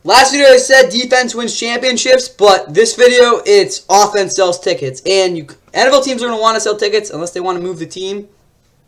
Last video I said defense wins championships, but this video, it's offense sells tickets. And NFL teams are going to want to sell tickets unless they want to move the team.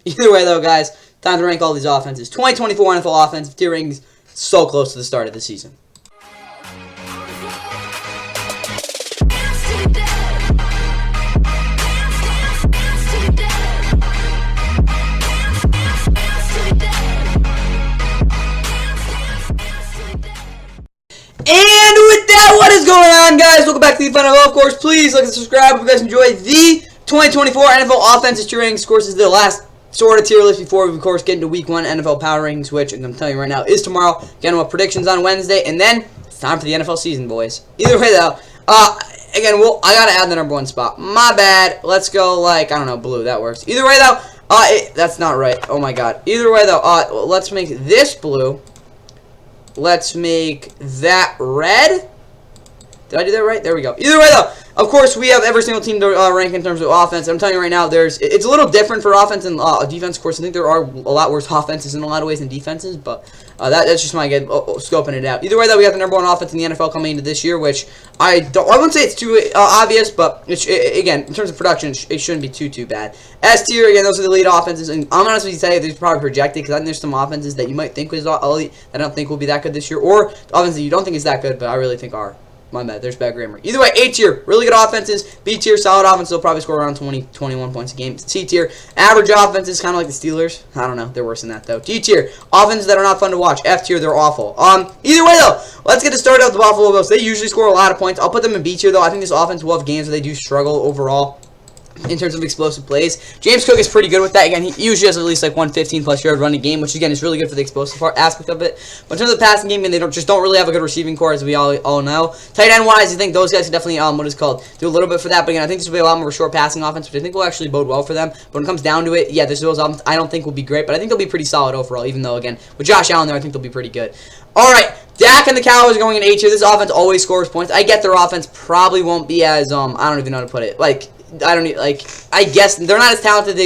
Either way, though, guys, time to rank all these offenses. 2024 NFL offensive tier rankings so close to the start of the season. And with that, what is going on, guys? Welcome back to the Fun NFL. Of course, please like and subscribe if you guys enjoy the 2024 NFL offensive tier rankings. Of course, this is the last sort of tier list before we, of course, get into Week 1 NFL power rankings, which I'm going to tell you right now is tomorrow. Again, we'll have predictions on Wednesday, and then it's time for the NFL season, boys. Either way, though, again, I got to add the number 1 spot. My bad. Let's go, like, I don't know, blue. That works. Either way, though, that's not right. Oh, my God. Either way, though, let's make this blue. Let's make that red. Did I do that right? There we go. Either way, though, of course, we have every single team to rank in terms of offense. I'm telling you right now, it's a little different for offense and defense. Of course, I think there are a lot worse offenses in a lot of ways than defenses, but that's just my scoping it out. Either way, though, we have the number 1 offense in the NFL coming into this year, which I wouldn't say it's too obvious, but again, in terms of production, it shouldn't be too bad. S tier, again, those are the elite offenses, and I'm honest with you, tell you, these are probably projected because I think there's some offenses that you might think was elite that I don't think will be that good this year, or offenses that you don't think is that good, but I really think are. My bad, there's bad grammar. Either way, A tier, really good offenses. B tier, solid offense. They'll probably score around 20, 21 points a game. C tier, average offenses, kind of like the Steelers. I don't know, they're worse than that, though. D tier, offenses that are not fun to watch. F tier, they're awful. Either way, though, let's get to start out with the Buffalo Bills. They usually score a lot of points. I'll put them in B tier, though. I think this offense will have games where they do struggle overall in terms of explosive plays. James Cook is pretty good with that. Again, he usually has at least like 115+ yard running game, which again is really good for the explosive aspect of it. But in terms of the passing game, and they don't really have a good receiving core, as we all know. Tight end wise, I think those guys can definitely do a little bit for that. But again, I think this will be a lot more short passing offense, which I think will actually bode well for them. But when it comes down to it, yeah, this Bills offense I don't think will be great, but I think they'll be pretty solid overall. Even though again with Josh Allen there, I think they'll be pretty good. All right. Dak and the Cowboys going in A tier. This offense always scores points. I get their offense probably won't be as I don't even know how to put it. I guess they're not as talented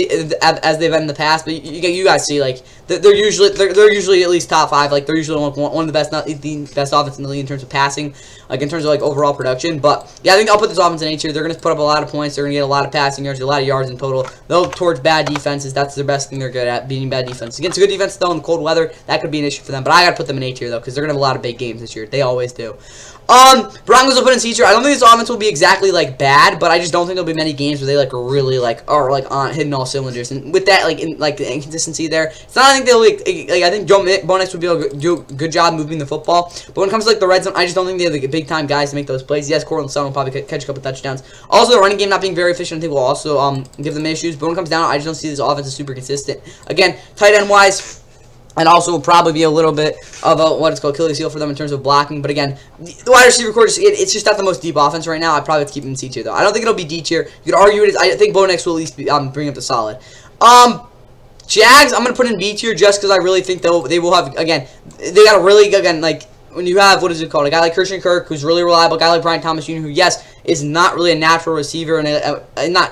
as they've been in the past, but you guys see, like, they're usually at least top 5. Like, they're usually one of the best, not the best offense in the league in terms of passing, like in terms of like overall production. But yeah, I think I'll put this offense in A tier. They're going to put up a lot of points. They're going to get a lot of passing yards, a lot of yards in total. They'll towards bad defenses. That's their best thing they're good at, beating bad defense. Against a good defense though in the cold weather, that could be an issue for them. But I got to put them in A tier though because they're going to have a lot of big games this year. They always do. Broncos will put in C tier. I don't think this offense will be exactly like bad, but I just don't think there'll be many games where they like really are on hitting all cylinders. And with that, the inconsistency there, it's not. I think they'll I think Joe Bonix would be able to do a good job moving the football. But when it comes to like the red zone, I just don't think they have the big time guys to make those plays. Yes, Courtland Sutton will probably catch a couple touchdowns. Also, the running game not being very efficient, I think will also give them issues. But when it comes down, I just don't see this offense as super consistent. Again, tight end wise. And also will probably be a little bit of a, what it's called, Achilles heel for them in terms of blocking. But again, the wide receiver core, it's just not the most deep offense right now. I'd probably have to keep them in C tier, though. I don't think it'll be D tier. You could argue it is. I think Bo Nix will at least be, bring up the solid. Jags, I'm going to put in B tier just because I really think they will have, again, they got a really, again, like, when you have, what is it called, a guy like Christian Kirk, who's really reliable, a guy like Brian Thomas Jr., who, yes, is not really a natural receiver, and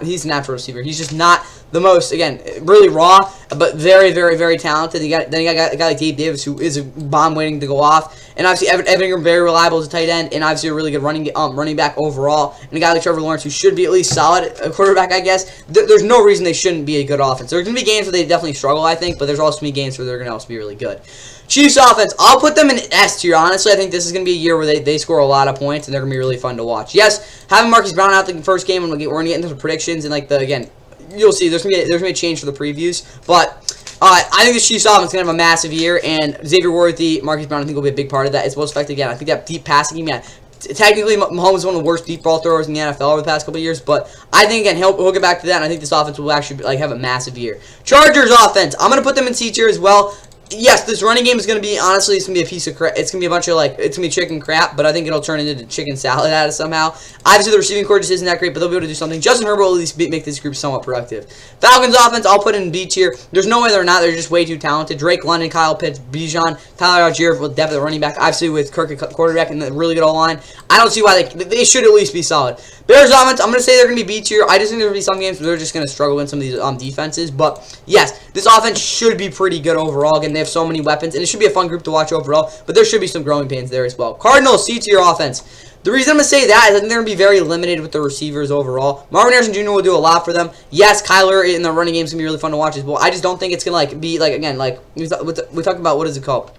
he's a natural receiver. He's just not the most, again, really raw, but very, very, very talented. Then you got a guy like Gabe Davis, who is a bomb waiting to go off. And obviously, Evan Ingram, very reliable as a tight end, and obviously a really good running back overall. And a guy like Trevor Lawrence, who should be at least solid a quarterback, I guess. There's no reason they shouldn't be a good offense. There's going to be games where they definitely struggle, I think, but there's also going to be games where they're going to also be really good. Chiefs offense, I'll put them in S tier. Honestly, I think this is going to be a year where they score a lot of points, and they're going to be really fun to watch. Yes, having Marquise Brown out the first game, and we're going to get into the predictions, and again, you'll see there's going to be a change for the previews, but I think the Chiefs offense is going to have a massive year, and Xavier Worthy, Marquise Brown, I think will be a big part of that. It's most effective again. I think that deep passing game, technically Mahomes is one of the worst deep ball throwers in the NFL over the past couple of years, but I think again he'll get back to that, and I think this offense will actually have a massive year. Chargers offense, I'm going to put them in C tier as well. Yes, this running game is going to be, honestly, it's going to be a piece of crap. It's going to be a bunch of, it's going to be chicken crap, but I think it'll turn into chicken salad out of somehow. Obviously, the receiving core just isn't that great, but they'll be able to do something. Justin Herbert will at least make this group somewhat productive. Falcons offense, I'll put in B tier. There's no way they're not. They're just way too talented. Drake London, Kyle Pitts, Bijan, Tyler Algier with depth at running back. Obviously, with Kirk at quarterback and the really good O-line. I don't see why they should at least be solid. Bears offense, I'm going to say they're going to be B tier. I just think there will be some games where they're just going to struggle in some of these defenses. But, yes, this offense should be pretty good overall. Again, they have so many weapons, and it should be a fun group to watch overall, but there should be some growing pains there as well. Cardinals, C-tier offense. The reason I'm going to say that is I think they're going to be very limited with the receivers overall. Marvin Harrison Jr. will do a lot for them. Yes, Kyler in the running game is going to be really fun to watch as well. I just don't think it's going to be, again, we talked about, what is it called?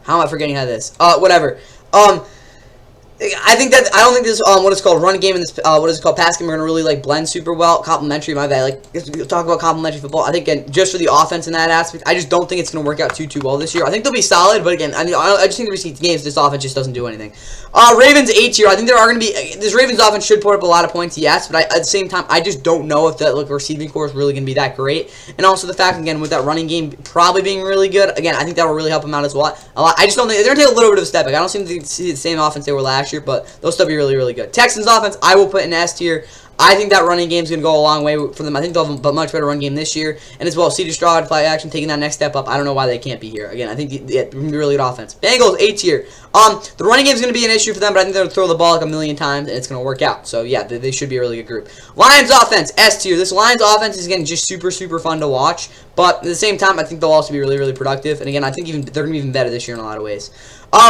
How am I forgetting how this? Whatever. I don't think this what is called run game and this what is it called pass game are gonna really blend super well. Complementary, my bad. Talk about complementary football. I think again just for the offense in that aspect, I just don't think it's gonna work out too well this year. I think they'll be solid, but again, I just think the games this offense just doesn't do anything. Ravens 8 tier. I think there are gonna be this Ravens offense should put up a lot of points, yes, but at the same time, I just don't know if that receiving core is really gonna be that great. And also the fact again with that running game probably being really good, again, I think that will really help them out as well. I just don't think they're gonna take a little bit of a step back. I don't seem to see the same offense they were last year, but they'll still be really good. Texans offense, I will put in S tier. I think that running game is going to go a long way for them. I think they'll have a much better run game this year. And as well, C.J. Stroud, play action, taking that next step up. I don't know why they can't be here. Again, I think they're going to be really good offense. Bengals, A tier. The running game is going to be an issue for them, but I think they'll throw the ball a million times, and it's going to work out. So, yeah, they should be a really good group. Lions offense, S tier. This Lions offense is, again, just super fun to watch. But at the same time, I think they'll also be really productive. And, again, I think they're going to be even better this year in a lot of ways.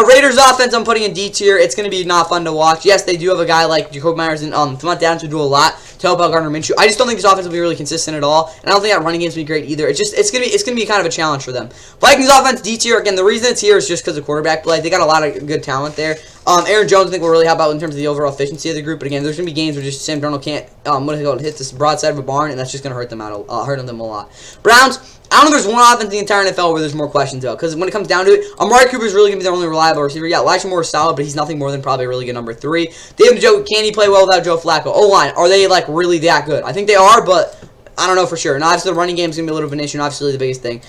Raiders offense, I'm putting in D tier. It's going to be not fun to watch. Yes, they do have a guy like Jacoby Myers and Devontae Adams who do a lot to help out Gardner Minshew. I just don't think this offense will be really consistent at all, and I don't think that running game is going to be great either. It's gonna be kind of a challenge for them. Vikings offense, D tier. Again, the reason it's here is just because of quarterback play. They got a lot of good talent there. Aaron Jones, I think, will really help out in terms of the overall efficiency of the group. But again, there's going to be games where just Sam Darnold can't hit this broadside of a barn, and that's just going to hurt them a lot. Browns. I don't know if there's one offense in the entire NFL where there's more questions about. Because when it comes down to it, Amari Cooper is really going to be their only reliable receiver. Yeah, Elijah Moore is solid, but he's nothing more than probably a really good number 3. David Njoku, can he play well without Joe Flacco? O-line, are they really that good? I think they are, but I don't know for sure. And obviously the running game is going to be a little bit of an issue, and obviously the biggest thing.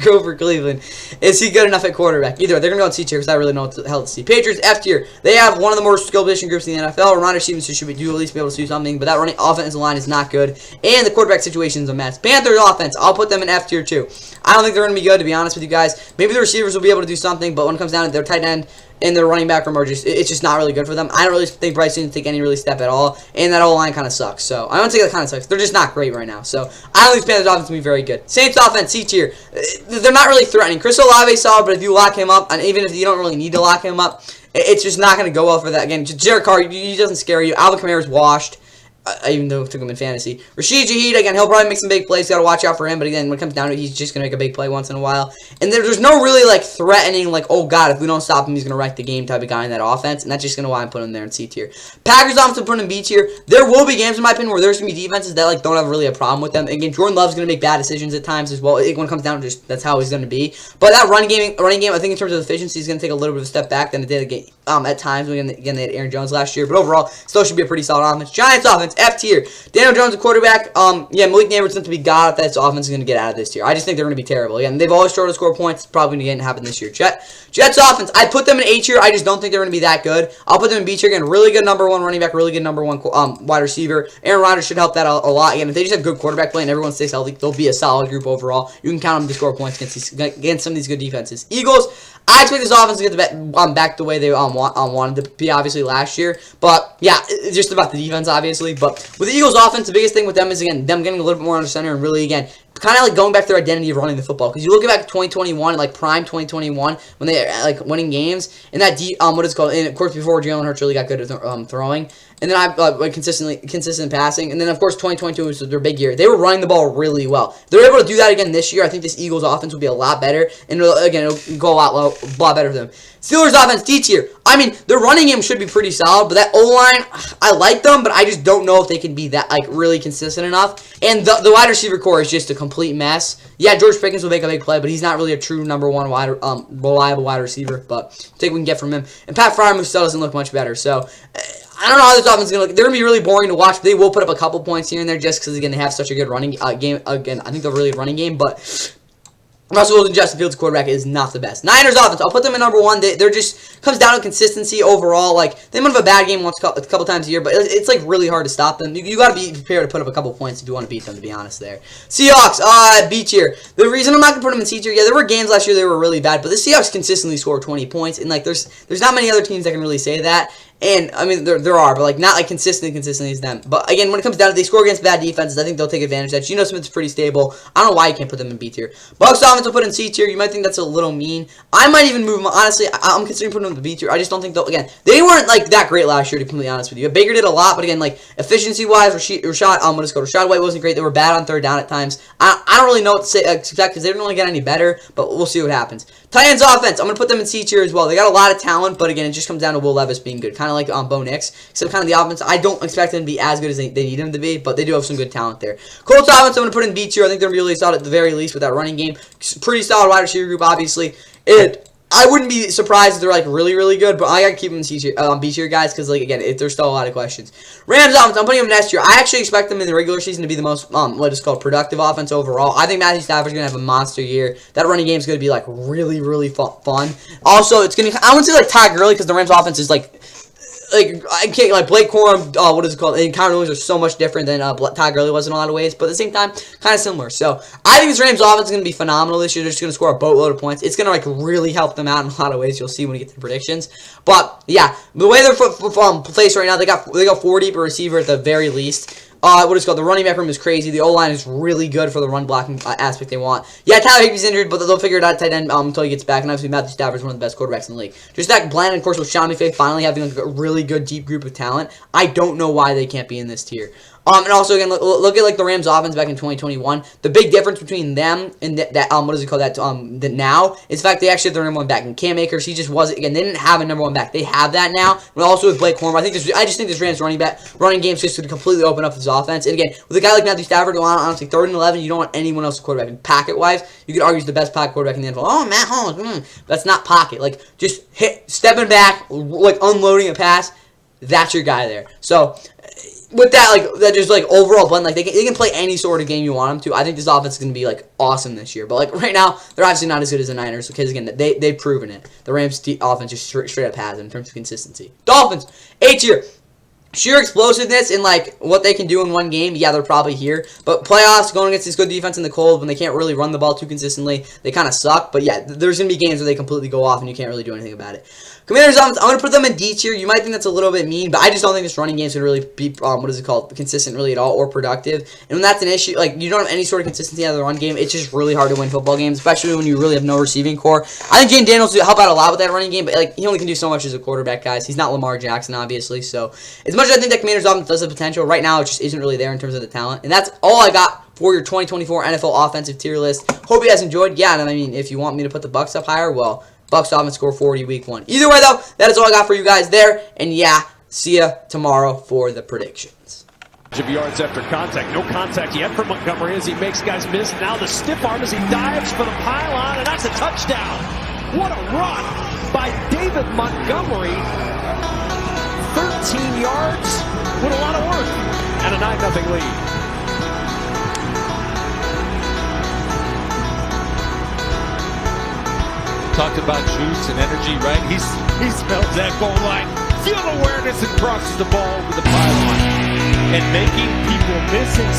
Go for Cleveland. Is he good enough at quarterback? Either they're going to go on C tier because I really know what the hell to see. Patriots, F tier. They have one of the more skilled position groups in the NFL. Ramondre Stevenson should at least be able to do something, but that running offensive line is not good. And the quarterback situation is a mess. Panthers offense, I'll put them in F tier too. I don't think they're going to be good, to be honest with you guys. Maybe the receivers will be able to do something, but when it comes down to their tight end and their running back room, it's just not really good for them. I don't really think Bryce didn't take any really step at all, and that O-line kind of sucks. So I don't think that kind of sucks. They're just not great right now. So I don't think the Panthers offense will be very good. Saints offense, C tier. They're not really threatening. Chris Olave is solid, but if you lock him up, and even if you don't really need to lock him up, it's just not going to go well for that. Again, Jared Carr, he doesn't scare you. Alvin Kamara's washed. Even though I took him in fantasy. Rashid Shaheed, again, he'll probably make some big plays. Got to watch out for him. But again, when it comes down to it, he's just going to make a big play once in a while. And there's no really, threatening, oh, God, if we don't stop him, he's going to wreck the game type of guy in that offense. And that's just going to why I'm putting him there in C tier. Packers offense, I'm putting in B tier. There will be games, in my opinion, where there's going to be defenses that, don't have really a problem with them. Again, Jordan Love's going to make bad decisions at times as well. When it comes down to just, that's how he's going to be. But that running game, I think in terms of efficiency, is going to take a little bit of a step back than it did at times. Again, they had Aaron Jones last year. But overall, still should be a pretty solid offense. Giants offense, F tier. Daniel Jones, a quarterback. Yeah, Malik Nabers going to be God if that offense is going to get out of this tier. I just think they're going to be terrible. Again, they've always struggled to score points. It's probably going to happen this year. Jets offense, I put them in A tier. I just don't think they're going to be that good. I'll put them in B tier. Again, really good number 1 running back, really good number 1 wide receiver. Aaron Rodgers should help that a lot. Again, if they just have good quarterback play and everyone stays healthy, they'll be a solid group overall. You can count them to score points against some of these good defenses. Eagles, I expect this offense to get back the way they wanted to be, obviously, last year. But, yeah, it's just about the defense, obviously. But with the Eagles offense, the biggest thing with them is, again, them getting a little bit more under center and really, again, kind of going back to their identity of running the football. Because you look back at 2021, prime 2021, when they winning games, and that what is called, and of course before Jalen Hurts really got good at throwing, and then consistent passing, and then of course 2022 was their big year. They were running the ball really well. If they're able to do that again this year, I think this Eagles offense will be a lot better, and it'll go a lot better for them. Steelers offense, D tier. I mean, their running game should be pretty solid, but that O-line, I like them, but I just don't know if they can be that, really consistent enough. And the wide receiver core is just a complete mess. Yeah, George Pickens will make a big play, but he's not really a true number 1 reliable wide receiver, but take what we can get from him. And Pat Freiermuth still doesn't look much better, so I don't know how this offense is going to look. They're going to be really boring to watch, but they will put up a couple points here and there just because, again, they have such a good running game. Again, I think they're really good running game, but Russell Wilson, Justin Fields' quarterback is not the best. Niners offense, I'll put them in number 1. They're just comes down to consistency overall. They might have a bad game a couple times a year, but it's really hard to stop them. You got to be prepared to put up a couple points if you want to beat them. To be honest, there. Seahawks, B tier. The reason I'm not gonna put them in C tier, yeah, there were games last year they were really bad, but the Seahawks consistently score 20 points, and there's not many other teams that can really say that. And, I mean, there are, but, like, not, like, consistently as them. But, again, when it comes down to they score against bad defenses, I think they'll take advantage of that. Geno Smith's pretty stable. I don't know why you can't put them in B tier. Bucs offense will put in C tier. You might think that's a little mean. I might even move them. Honestly, I'm considering putting them in the B tier. I just don't think they'll, again, they weren't, like, that great last year, to be completely honest with you. Baker did a lot, but, again, like, efficiency-wise, Rashad White wasn't great. They were bad on third down at times. I don't really know what to say, expect because they didn't really get any better, but we'll see what happens. Titans offense, I'm going to put them in C tier as well. They got a lot of talent, but, again, it just comes down to Will Levis being good. Kind of like Bo Nix. So kind of the offense, I don't expect them to be as good as they need them to be, but they do have some good talent there. Colts offense, I'm going to put in B tier. I think they're really solid at the very least with that running game. Pretty solid wide receiver group, obviously. I wouldn't be surprised if they're, like, really, really good, but I got to keep them in C tier, B tier, guys, because, like, again, there's still a lot of questions. Rams offense, I'm putting them next year. I actually expect them in the regular season to be the most, what is called productive offense overall. I think Matthew Stafford's going to have a monster year. That running game is going to be, like, really, really fun. Also, it's going to, I wouldn't say, like, Todd Gurley, because the Rams offense is, like I can't, like, Blake Corum, what is it called, and Connor Williams are so much different than Todd Gurley was in a lot of ways, but at the same time, kind of similar. So, I think this Rams offense is going to be phenomenal this year. They're just going to score a boatload of points. It's going to, like, really help them out in a lot of ways. You'll see when we get to the predictions. But, yeah, the way they're placed right now, they got 4 deep receiver at the very least. What is called the running back room is crazy. The O-line is really good for the run blocking aspect they want. Yeah, Tyler Higbee's injured, but they'll figure it out at tight end until he gets back. And obviously, Matthew Stafford is one of the best quarterbacks in the league. Just that blend, of course, with Sean McVay finally having like, a really good deep group of talent. I don't know why they can't be in this tier. And also, again, look at, like, the Rams offense back in 2021. The big difference between them and the now is the fact they actually have their number one back. And Cam Akers, he just wasn't, again, they didn't have a number one back. They have that now. But also with Blake Corum, I just think this Rams running game is just going to completely open up this offense. And again, with a guy like Matthew Stafford, honestly, 3rd and 11, you don't want anyone else to quarterback. And pocket-wise, you could argue he's the best pocket quarterback in the NFL. Oh, Matt Holmes, that's not pocket. Like, just stepping back, like, unloading a pass, that's your guy there. So, with that, like, that just, like, overall blend, like, they can play any sort of game you want them to. I think this offense is going to be, like, awesome this year. But, like, right now, they're obviously not as good as the Niners because, again, they've proven it. The Rams' offense just straight up has it in terms of consistency. Dolphins, A tier. Sheer explosiveness and, like, what they can do in one game, yeah, they're probably here. But playoffs, going against this good defense in the cold, when they can't really run the ball too consistently, they kind of suck. But, yeah, there's going to be games where they completely go off and you can't really do anything about it. Commanders offense, I'm going to put them in D tier. You might think that's a little bit mean, but I just don't think this running game is going to really be, consistent really at all or productive. And when that's an issue, like, you don't have any sort of consistency out of the run game, it's just really hard to win football games, especially when you really have no receiving core. I think Jane Daniels will help out a lot with that running game, but, like, he only can do so much as a quarterback, guys. He's not Lamar Jackson, obviously, so as much as I think that Commanders offense does have potential, right now it just isn't really there in terms of the talent. And that's all I got for your 2024 NFL offensive tier list. Hope you guys enjoyed. Yeah, and I mean, if you want me to put the Bucs up higher, well, Bucs offense score 40 week 1. Either way, though, that is all I got for you guys there. And yeah, see ya tomorrow for the predictions. Of yards after contact. No contact yet for Montgomery as he makes guys miss. Now the stiff arm as he dives for the pylon, and that's a touchdown. What a run by David Montgomery. 13 yards with a lot of work and a 9-0 lead. Talked about juice and energy, right? He smells that goal line. Field awareness and crosses the ball over the pylon. And making people miss it.